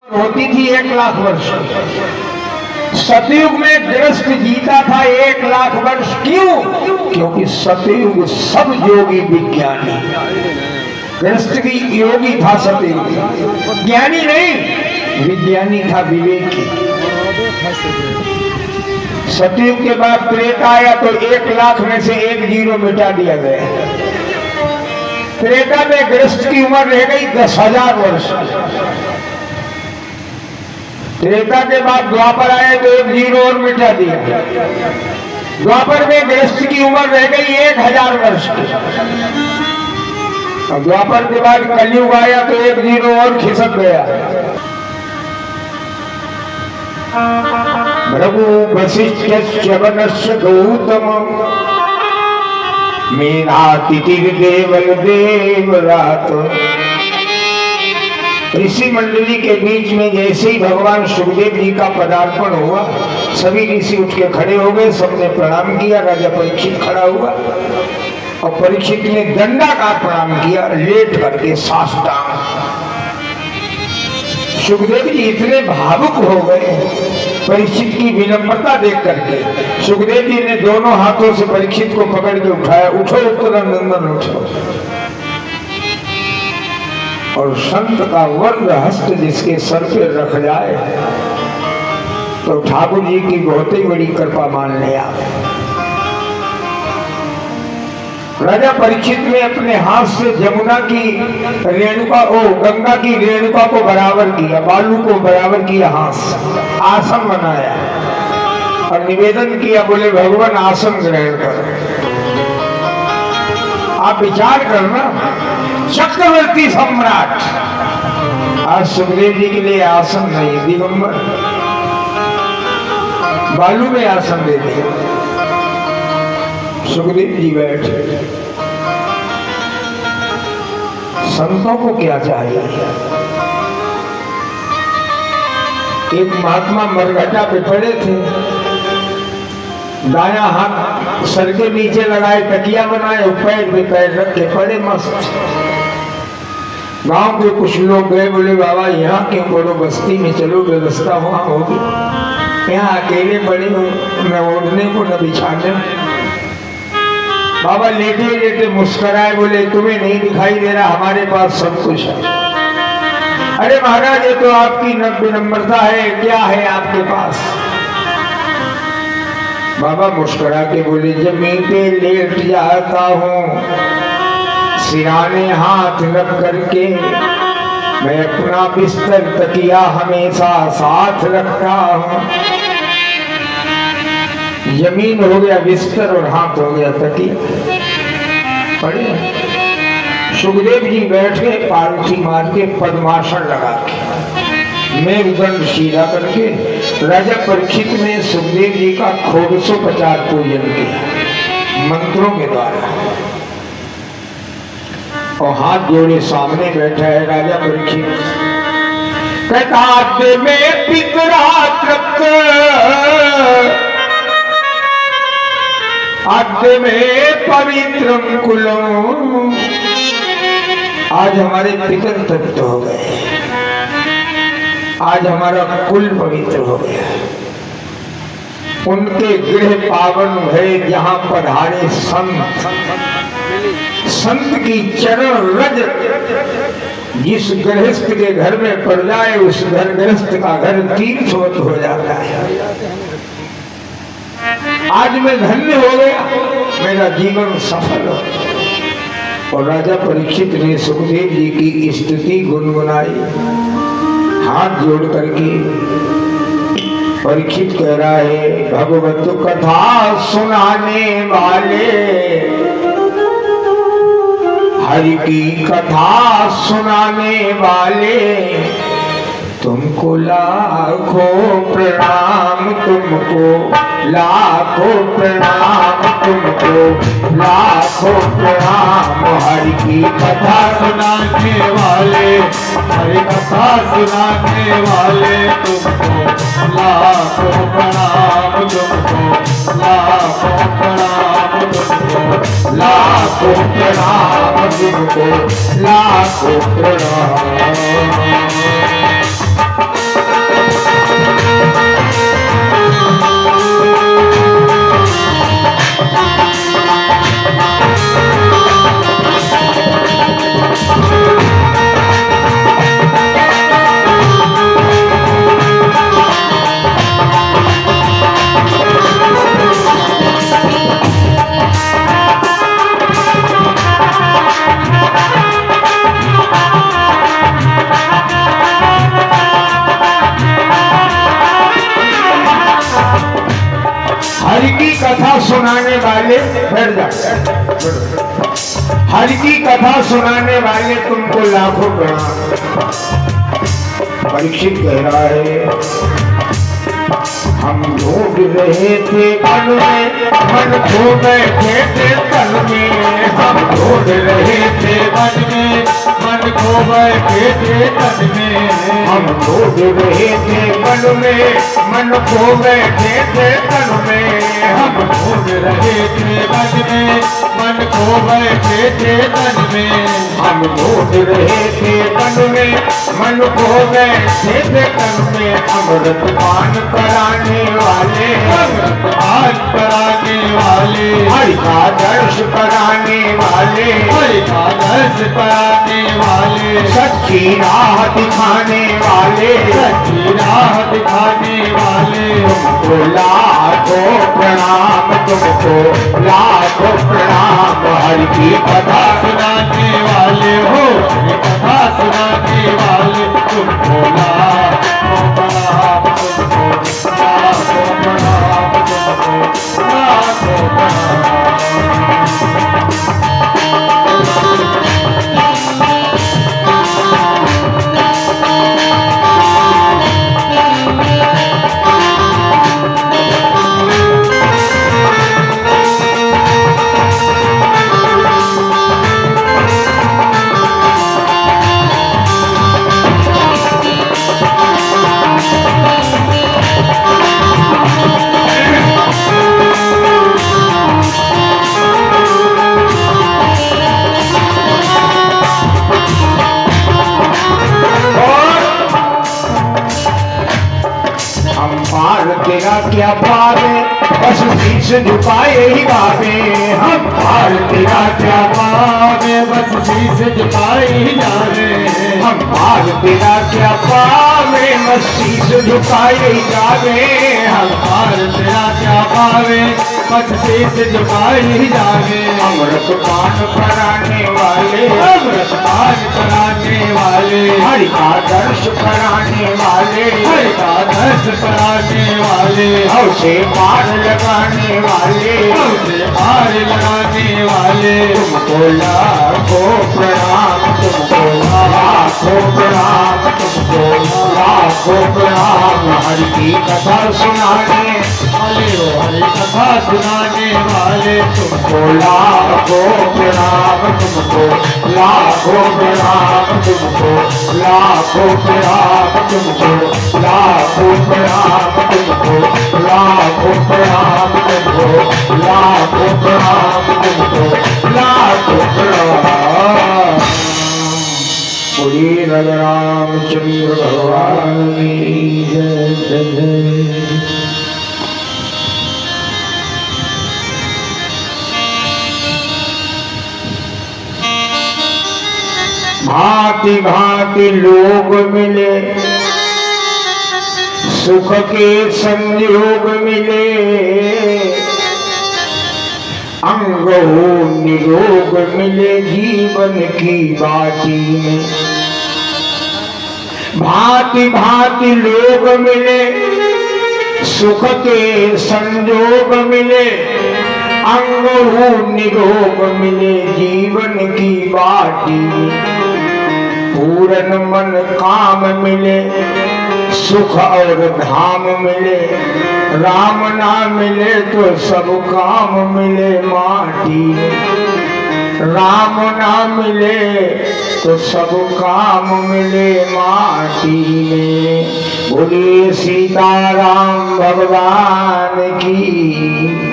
होती थी 1,00,000 वर्ष। सतयुग में गृहस्थ जीता था 1,00,000 वर्ष। क्यों? क्योंकि सतयुग सब योगी विज्ञानी, गृहस्थ की योगी था सतयुग, ज्ञानी नहीं, विज्ञानी था, विवेकी। सतयुग के बाद त्रेता आया तो 1,00,000 में से 1 जीरो मिटा दिया गया। त्रेता में गृहस्थ की उम्र रह गई 10,000 वर्ष। त्रेता के बाद द्वापर आए तो 1 जीरो और मिटा दिया। द्वापर में गृहस्थ की उम्र रह गई 1,000 वर्ष की। और द्वापर के बाद कलयुग आया तो 1 जीरो और खिसक गया। भृगु वशिष्ठ वनस्य गौतम मेरा तिथिर देवल देवरात। ऋषि मंडली के बीच में जैसे ही भगवान सुखदेव जी का पदार्पण हुआ, सभी ऋषि उठ के खड़े हो गए, सबने प्रणाम किया। राजा परीक्षित खड़ा हुआ और परीक्षित ने दंडाकार प्रणाम किया, लेट करके साष्टांग। सुखदेव जी इतने भावुक हो गए परीक्षित की विनम्रता देख करके। सुखदेव जी ने दोनों हाथों से परीक्षित को पकड़ के उठाया। उठो उत्तरानंदन उठो। और संत का वर्ण हस्त जिसके सर पे रख जाए तो ठाकुर जी की बहुत ही बड़ी कृपा मान लिया। राजा परीक्षित ने अपने हाथ से जमुना की रेणुका, गंगा की रेणुका को बराबर किया, बालू को बराबर किया, हाथ से आसन बनाया और निवेदन किया, बोले भगवान आसन ग्रहण करो। आप विचार करना, चक्रवर्ती सम्राट आज सुखदेव जी के लिए आसन नहीं, दिगंबर बालू में आसन दे दिया। सुखदेव जी बैठे। संतों को क्या चाहिए? एक महात्मा मरघटा पे पड़े थे, दाया हाथ सर के नीचे लगाए, तकिया बनाए, पैर में पैर रख के पड़े मस्त। गांव के कुछ लोग गए, बोले बाबा यहाँ क्यों पड़ो, बस्ती में चलो, व्यवस्था वहां होगी, यहाँ अकेले पड़े हो, न ओढ़ने को न बिछाने। बाबा लेटे लेटे मुस्कुराए, बोले तुम्हें नहीं दिखाई दे रहा, हमारे पास सब कुछ है। अरे महाराज ये तो आपकी विनम्रता है, क्या है आपके पास? बाबा मुस्कुरा के बोले जमीन पे लेट जाता हूँ, सिराने हाथ रख करके, मैं अपना बिस्तर तकिया हमेशा साथ रखता हूँ। जमीन हो गया बिस्तर और हाथ हो गया तकिया। पढ़े सुखदेव जी बैठ गए पालथी मार के, पद्मासन लगा के, मेरुदंड सीधा करके। राजा परीक्षित ने सुखदेव जी का 150 पूजन किया मंत्रों के द्वारा और हाथ जोड़े सामने बैठा है राजा परीक्षित। कहता में पितरा आद्य में पवित्र कुलम। आज हमारे पितर तृप्त हो गए, आज हमारा कुल पवित्र हो गया। उनके गृह पावन भय जहां पधारे संत, संत की चरण रज जिस गृहस्थ के घर में पड़ जाए, उस घर गृहस्थ का घर तीर्थवत हो जाता है। आज मैं धन्य हो गया, मेरा जीवन सफल हो। और राजा परीक्षित ने सुखदेव जी की स्तुति गुनगुनाई, हाथ जोड़ करके। परीक्षित कह रहा है भगवत कथा सुनाने वाले, हरि की कथा सुनाने वाले, तुमको लाखों प्रणाम, तुमको लाखों प्रणाम, तुमको लाखों प्रणाम। हरि की कथा सुनाने वाले, हरि कथा सुनाने वाले, तुमको लाखों प्रणाम, तुमको लाखों प्रणाम, तुमको लाखों प्रणाम, तुमको लाखों प्रणाम। सुनाने वाले बैठ जा, हरि की कथा सुनाने वाले तुमको लाखों प्रणाम। परीक्षित कह रहा है हम ढूंढ रहे थे मन में, मन खो बैठे थे तन में। हम ढूंढ रहे थे मन में, मन खो बैठे थे तन में। हम ढूंढ रहे थे मन में, मन खो बैठे थे तन में। हम ढूंढ रहे थे मन में, मन खो बैठे थे तन में। हम ढूंढ रहे थे मन में, मन खो बैठे थे तन में। अमृत पान कराने वाले, अमृत पान कराने वाले, हरि का दर्श कराने वाले, हरि का दर्श कराने वाले, सच्ची राह दिखाने वाले, सच्ची राह दिखाने वाले। तुमको लाखों प्रणाम, तुमको लाखों प्रणाम। हरि की कथा सुनाने वाले हो, हरि कथा सुनाने वाले, तुमको लाखों प्रणाम, तुमको लाखों प्रणाम, तुमको लाखों प्रणाम। तेरा क्या पावे, बस शीश झुकाए ही गावे। हम पार तेरा क्या पावे, बस शीश झुकाए ही जावे। हम पार तेरा क्या पावे, बस शीश झुकाए ही जावे। हम पार तेरा क्या पावे, बस शीश झुकाए ही जावे। अमृत पान कराने वाले, अमृत पान कराने वाले, हरि का दर्श कराने वाले, हरि का दर्श कराने वाले, हमसे पार लगाने वाले, हमसे पार लगाने वाले। तुमको लाखों प्रणाम, तुमको लाखों प्रणाम, तुमको लाखों प्रणाम। हरि की कथा सुनाने वाले हो, हरि कथा सुनाने वाले, तुमको लाखों प्रणाम, तुमको लाखों प्रणाम, तुमको लाखों प्रणाम, तुमको लाखों प्रणाम, तुमको लाखों प्रणाम, तुमको लाखों प्रणाम, तुमको लाखों प्रणाम। बोलिए राजा रामचंद्र भगवान की जय। भांति भांति लोग मिले, सुख के संयोग मिले। अंग हो निरोग मिले जीवन की बाटी में। भांति भांति लोग मिले, सुख के संयोग मिले। अंग हो निरोग मिले जीवन की बाटी में। पूरन मन काम मिले, सुख और धाम मिले। राम ना मिले तो सब काम मिले माटी में। राम ना मिले तो सब काम मिले माटी में। बोलिए सीताराम भगवान की।